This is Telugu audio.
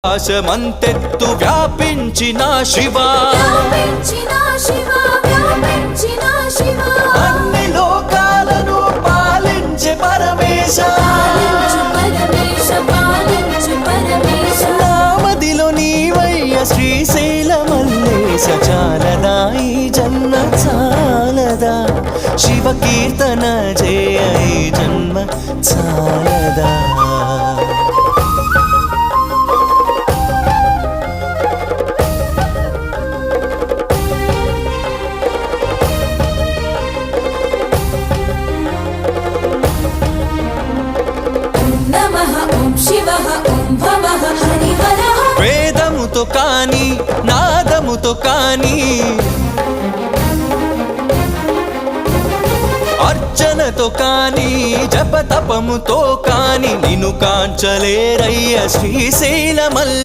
ఆశమంతెత్తు వ్యాపించిన శివా అన్ని లోకాలను పాలించే పరమేశ నామదిలో నీవయ్య శ్రీశైల మల్లేశ చాలదా ఈ జన్మ చాలదా శివ కీర్తన జయ ఈ జన్మ చాలదా వేదముతో కాని నాదముతో కాని అర్చనతో కాని జపతపముతో కాని నిన్ను కాంచలేరయ్య శ్రీశైల